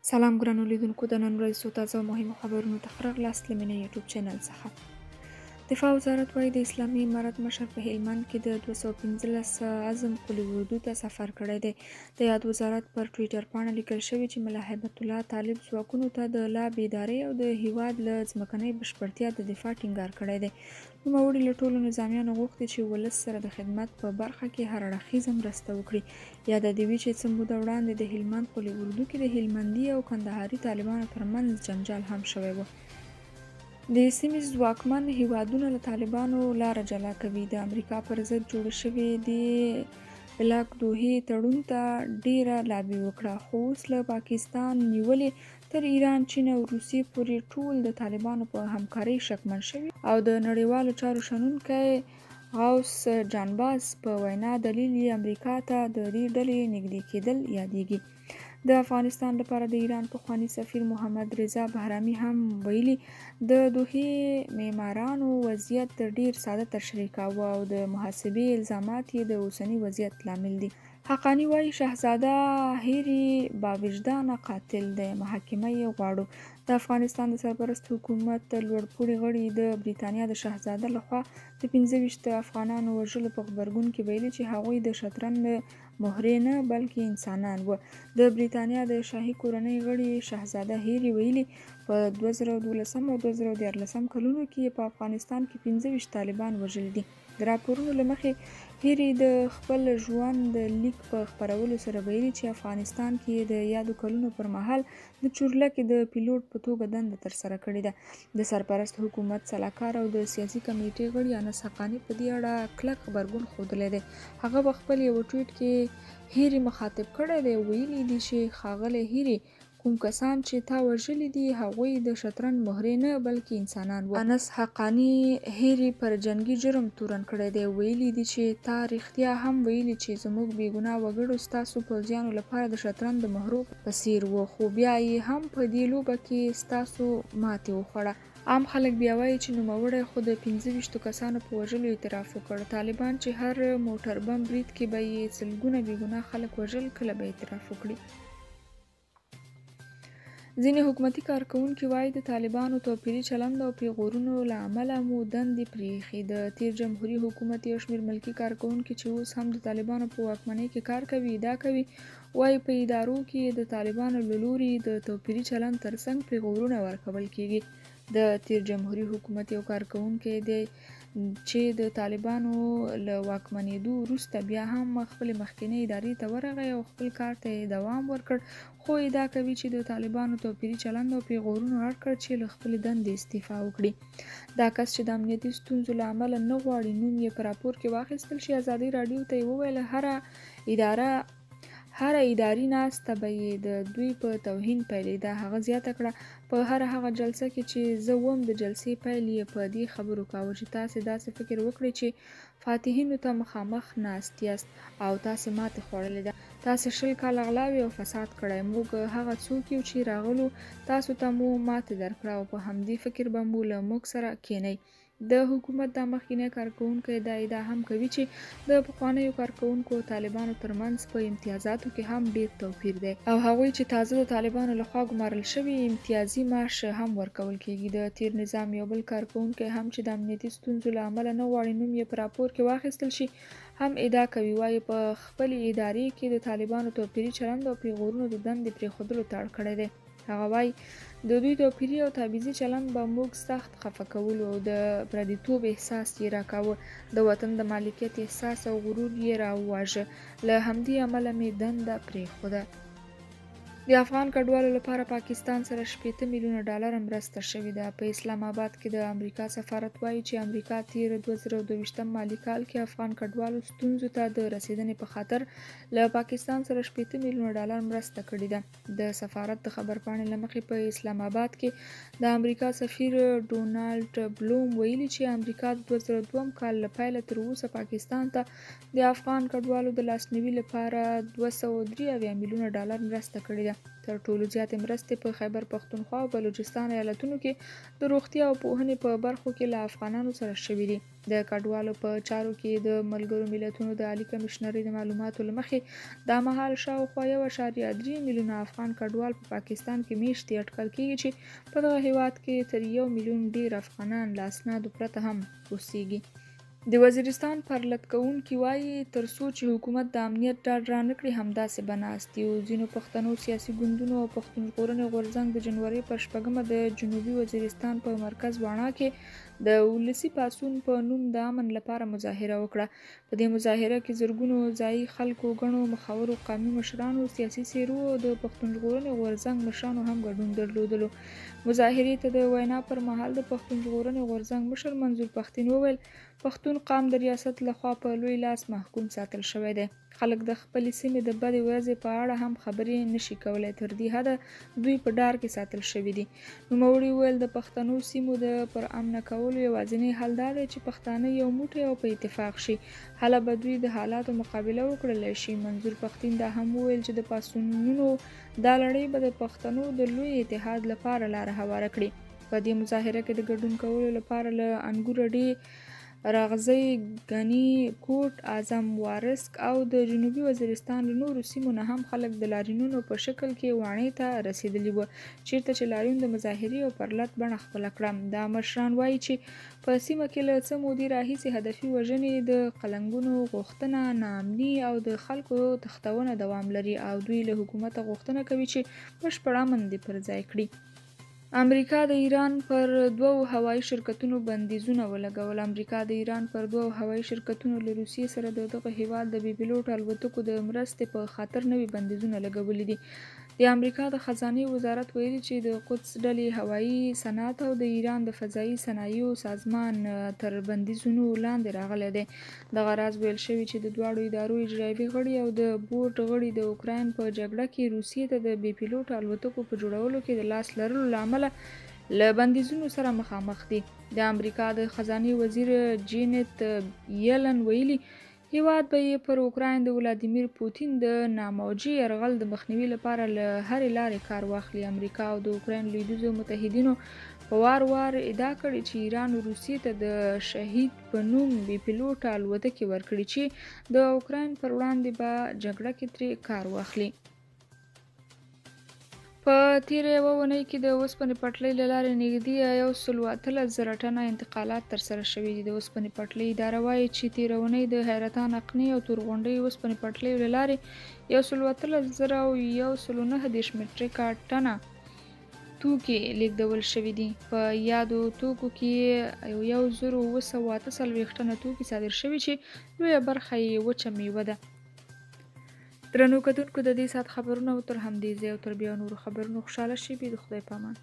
سلام ګرانو لیدونکو، د نن ورځې څو تازه او مهمو خبرونو ته ښه راغلاست له مینه یوټیوب چینل څخه. دفاع وزارت وایي د اسلامي امارت مشر په هلمند کې د 215 عزم قلي اردو ته سفر کړی دی. د یاد وزارت پر ټویټر پاڼه لیکل شوي چې ملا هیبت الله طالب ځواکونو ته د لا بیدارۍ او د هیواد له ځمکنۍ بشپړتیا د دفاع ټینګار کړی دی. نوموړي له ټولو نظامیانو غوښتي چې ولس سره د خدمت په برخه کې هر اړخیزه مرسته وکړي. یاده دې وي چې څه موده وړاندې د هلمند قلي اردو کې د هلمندي او کندهاري طالبانو ترمنځ جنجال هم شوی و. د سیمې ځواکمن هیوادونه له طالبانو لاره جلا کوي. د امریکا پر ضد جوړ شوي د بلاک دوحې تړون ته ډیره لابي وکړه، خو اوس له پاکستان نیولې تر ایران، چین او روسیې پورې ټول د طالبانو په همکارۍ شکمن شوي. او د نړیوالو چارو شنونکی غوث جانباز په وینا دلیل یې امریکا ته د دې ډلې نږدې کېدل یادېږي. د افغانستان لپاره د ایران پخوانی سفیر محمد رضا بهرامي هم ویلي د دوحې معمارانو وضعیت ډیر ساده تشریح کاوه او د محاسبې الزامات یې د اوسني وضعیت لامل دي. حقانی وایي شهزاده هیري باوجدانه قاتل دی، محاکمه یې غواړو. د افغانستان د سرپرست حکومت لوړپوړي غړي د بریتانیا د شهزاده لخوا د 25 افغانانو وژلو په غبرګون کې ویلي چې هغوی د شطرنج مهرې نه بلکې انسانان و. د بریتانیا د شاهي کورنۍ غړي شهزاده هیري ویلي په 2012 او 2014 کلونو کې په افغانستان کې 25 طالبان وژل دي. د راپورونو له مخې هیري د خپل ژوند لیک په خپرولو سره ویلي چې افغانستان کې د یادو کلونو پر مهال د چورلکې د پیلوټ په توګه دنده ترسره کړې ده. د سرپرست حکومت سلاکار او د سیاسي کمیټې غړي انس حقانی په دې اړه کلک غبرګون ښودلی دی. هغه په خپل یو ټویټ کې هیري مخاطب کړی دی، ویلي دي چې ښاغلی هیري، کوم کسان چې تا وژلي دي هغوی د شطرنج مهرې نه بلکې انسانان وو. انس حقانی هیري پر جنگي جرم تورن کړی دی، ویلي دي چې تا رښتیا هم ویلي چې زموږ بېګناه وګړو ستاسو پوځیانو لپاره د شطرنج د مهرو په څیر وو، خو بیا یې هم په دې لوبه کې ستاسو ماتې وخوړه. عام خلک بیا وایي چې نوموړی خو د 25 کسانو په وژلو اعتراف وکړ. طالبان چې هر موټر بم برید کې به یې سلګونه بېګناه خلک وژل، کله به اعتراف وکړي. ځینې حکومتي کارکوونکي وایي د طالبانو توپیري چلند او پیغورونو له امله مو دندې پرېښي. د تیر جمهوري حکومت یو شمېر ملکي کارکوونکي چې اوس هم د طالبانو په واکمنۍ کې کار کوي ادعا کوي، وایي په ادارو کې د طالبانو له لوري د توپیري چلند ترڅنګ پیغورونه ورکول کیږي. د تیر جمهوري حکومت یو کارکوونکی دی چې د طالبانو له واکمنېدو وروسته بیا هم خپلې مخکینۍ ادارې ته ورغی او خپل کار ته یې دوام ورکړ، خو ادعا کوي چې د طالبانو توپیري چلند او پیغورونو اړ کړ چې له خپلې دندې استعفا وکړي. دا کس چې د امنیتي ستونزو له امله نه غواړي نوم یې په راپور کې واخیستل شي، ازادي راډیو ته یې وویل هره اداري ناسته به یې د دوی په توهین پیلېده. هغه زیاته کړه په هغه جلسه کې چې زه وم د جلسې پیل یې په دې خبرو کاوه چې تاسې داسې فکر وکړئ چې فاتحینو ته مخامخ ناست یاست او تاسې ماتې خوړلې ده. تاسې 20 کاله غلاوې او فساد کړی، موږ هغه څوک یو چې راغلو تاسو ته مو ماتې درکړه او په همدې فکر به مو له موږ سره کینئ. د حکومت دا مخکینی کارکوونکی دا ادعا هم کوي چې د پخوانیو کارکوونکو او طالبانو ترمنځ په امتیازاتو کې هم ډیر توپیر دی او هغوی چې تازه د طالبانو لخوا ګمارل شوي امتیازي معاش هم ورکول کیږي. د تیر نظام یو بل کارکوونکی هم چې د امنیتي ستونزو له امله نه غواړي نوم یې په راپور کې واخیستل شي هم ادعا کوي، وایي په خپلې ادارې کې د طالبانو توپیري چلند او پیغورونو د دندې پرېښودلو ته اړ کړی دی. هغه وایي د دوی توپیري او تابعیضي چلند به موږ سخت خفه کولو او د پردیتوب احساس یې راکاوه، د وطن د مالکیت احساس او غرور یې راوواژه، له همدې امله مې دنده پرېښوده. د افغان کډوالو لپاره پاکستان سره 80 میلیونه ډالر مرسته شوې ده. په اسلام آباد کې د امریکا سفارت وایي چې امریکا تیر 2022 مالي کال کې افغان کډوالو ستونزو ته د رسیدنې په خاطر له پاکستان سره 80 میلیونه ډالر مرسته کړې ده. د سفارت د خبرپاڼې له مخې په اسلام آباد کې د امریکا سفیر ډونالډ بلوم ویلي چې امریکا د 2002 کال له پیله تر اوسه پاکستان ته د افغان کډوالو د لاسنیوي لپاره 293 میلیونه ډالر مرسته کړې ده. تر ټولو زیاتې مرستې په خیبر پښتونخوا او بلوچستان ایالتونو کې د روغتیا او پوهنې په برخو کې له افغانانو سره شوي دي. د کډوالو په چارو کې د ملګرو ملتونو د عالی کمشنرۍ د معلوماتو له مخې دا مهال شاوخوا 1.3 میلیونه افغان کډوال په پاکستان کې میشتي اټکل کېږي چې په دغه هیواد کې تر 1 میلیون ډیر افغانان له اسنادو پرته هم اوسېږي. د وزیرستان پرلط کوونکي وایي تر څو چې حکومت د امنیت ډاډ رانکړي همداسې به ناست یو. ځینو پښتنو سیاسي ګوندونو او پښتون ژغورنې غورځنګ د جنوري پر 6 د جنوبي وزیرستان په مرکز واڼه کې د ولسي پاڅون په نوم د امن لپاره مظاهره وکړه. په دې مظاهره کې زرګونو ځایي خلکو، ګڼو مخورو قومي مشرانو، سیاسي څېرو او د پښتون ژغورنې غورځنګ مشرانو هم ګډون درلودلو. مظاهرې ته د وینا پر مهال د پښتون ژغورنې غورځنګ مشر منظور پښتين وویل پښتون قام د ریاست لخوا په لوی لاس محکوم ساتل شوی دی. خلک د خپلې سیمې د بدې ورځې په اړه هم خبرې نشي کولی، تر دې حده دوی په ډار کې ساتل شوي دي. نوموړي وویل د پښتنو سیمو د پر امنه کولو یوازینی حل دا دی چې پښتانه یو موټی او په اتفاق شي، هله به دوی د حالاتو مقابله وکړلی شي. منظور پښتين دا هم وویل چې د پاڅونونو دا لړۍ به د پښتنو د لوی اتحاد لپاره لاره هواره کړي. په دې مظاهره کې د ګډون کولو لپاره له انګوره راغزی، غني کوټ، اعظم وارسک او د جنوبي وزیرستان له نورو سیمو نه هم خلک د لاریونونو په شکل کې واڼې ته رسېدلي وو، چیرته چې لاریون د مظاهرې او پرلط بڼه خپله کړه. دا مشران وایي چې په سیمه کې له څه مودې راهیسې هدفي وژنې، د قلنګونو غوښتنه، ناامني او د خلکو تښتونه دوام لري او دوی له حکومته غوښتنه کوي چې بشپړ امن دې پر ځای کړي. امریکا د ایران پر 2 هوایي شرکتونو بندیزونه ولګول. امریکا د ایران پر 2 هوایي شرکتونو له روسیې سره د دغه هیواد د بې پیلوټ الوتکو د مرستې په خاطر نوي بندیزونه لګولي دي. د امریکا د خزانې وزارت ویلي چې د قدس ډلې هوایي صنعت او د ایران د فضایي صنایعو سازمان تر بندیزونو لاندې راغلی دی. دغه راز ویل شوي چې د دواړو ادارو اجرایوي غړي او د بورډ غړي د اوکراین په جګړه کې روسیې ته د بې پیلوټ الوتکو په جوړولو کې د لاس لرلو له امله له بندیزونو سره مخامخ دي. د امریکا د خزانې وزیر جینت یلن ویلي هیواد به یې پر اوکراین د ولادیمیر پوتین د ناموجي یرغل د مخنیوي لپاره له هرې لارې کار واخلي. امریکا او د اوکراین لویدیځو متحدینو په وار وار ادعا کړې چې ایران روسیې ته د شهید په نوم بې پیلوټه الوتکې ورکړي چې د اوکراین پر وړاندې به جګړه کې ترې کار واخلي. په تیره یوه اونۍ کې د اوسپنې پټلۍ له لارې نږدې 118,000 ټنه انتقالات ترسره شوي دي. د اوسپنې پټلۍ اداره وایي چې تیره اونۍ د حیرتان، اقنی او تورغونډۍ اوسپنې پټلیو له لارې 118,119 مټریکه ټنه توکي لیږدول شوي دي. په یادو توکو کې 1,948 ټنه توکي صادر شوي چې لویه برخه یې وچه میوه ده. درنو کتونکو، د دې ساعت خبرونه تر همدې ځای او تر بیا نورو خبرونو خوشحاله شئ. د خدای په امان.